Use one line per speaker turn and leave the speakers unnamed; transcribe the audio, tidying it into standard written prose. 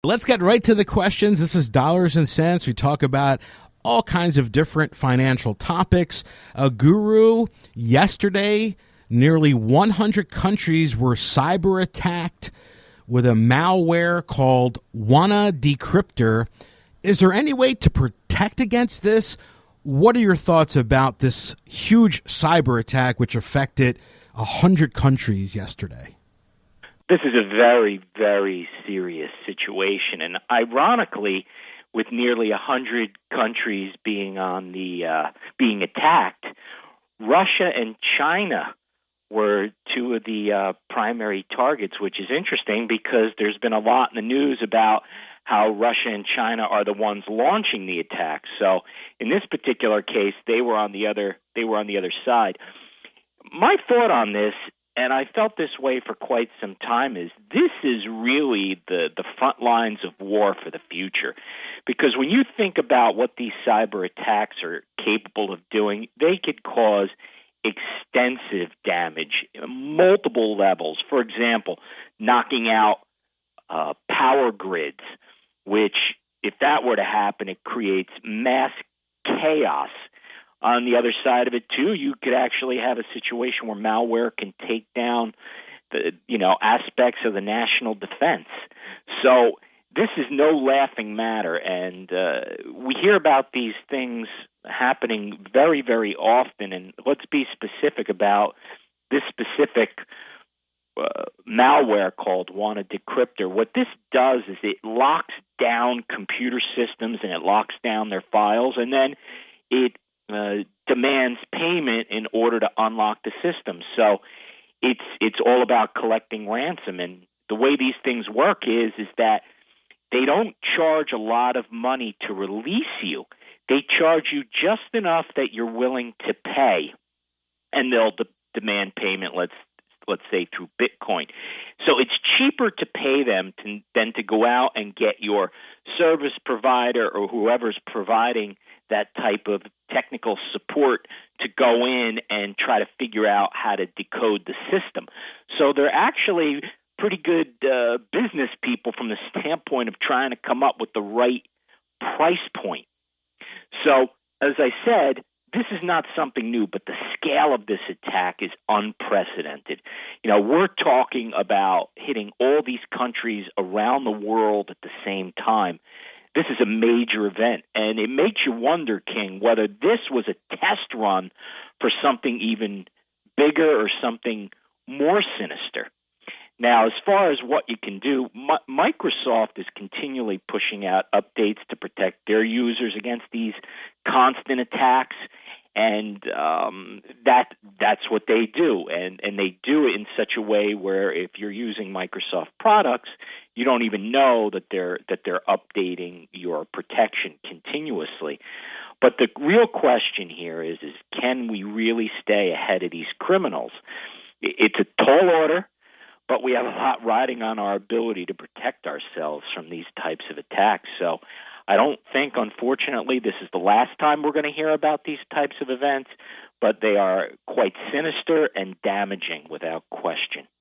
Let's get right to the questions. This is Dollars and Cents. We talk about all kinds of different financial topics. Guru, yesterday, nearly 100 countries were cyber attacked with a malware called WannaDecryptor. Is there any way to protect against this? What are your thoughts about this huge cyber attack which affected 100 countries yesterday?
This is a very, very serious situation, and ironically, with nearly 100 countries being being attacked, Russia and China were two of the primary targets, which is interesting because there's been a lot in the news about how Russia and China are the ones launching the attacks. So, in this particular case, they were on the other side. My thought on this, and I felt this way for quite some time, is this is really the front lines of war for the future. Because when you think about what these cyber attacks are capable of doing, they could cause extensive damage at multiple levels. For example, knocking out power grids, which, if that were to happen, it creates mass chaos. On the other side of it, too, you could actually have a situation where malware can take down the aspects of the national defense. So this is no laughing matter, and we hear about these things happening very, very often. And let's be specific about this specific malware called WannaDecryptor. What this does is it locks down computer systems and it locks down their files, and then it demands payment in order to unlock the system. So it's all about collecting ransom. And the way these things work is that they don't charge a lot of money to release you. They charge you just enough that you're willing to pay, and they'll demand payment. Let's say through Bitcoin. So it's cheaper to pay them than to go out and get your service provider or whoever's providing that type of technical support to go in and try to figure out how to decode the system. So they're actually pretty good business people from the standpoint of trying to come up with the right price point. So, as I said, this is not something new, but the scale of this attack is unprecedented. We're talking about hitting all these countries around the world at the same time. This is a major event, and it makes you wonder, King, whether this was a test run for something even bigger or something more sinister. Now, as far as what you can do, Microsoft is continually pushing out updates to protect their users against these constant attacks, and that's what they do. And they do it in such a way where if you're using Microsoft products, you don't even know that they're updating your protection continuously. But the real question here is can we really stay ahead of these criminals? It's a tall order, but we have a lot riding on our ability to protect ourselves from these types of attacks. So I don't think, unfortunately, this is the last time we're going to hear about these types of events, but they are quite sinister and damaging without question.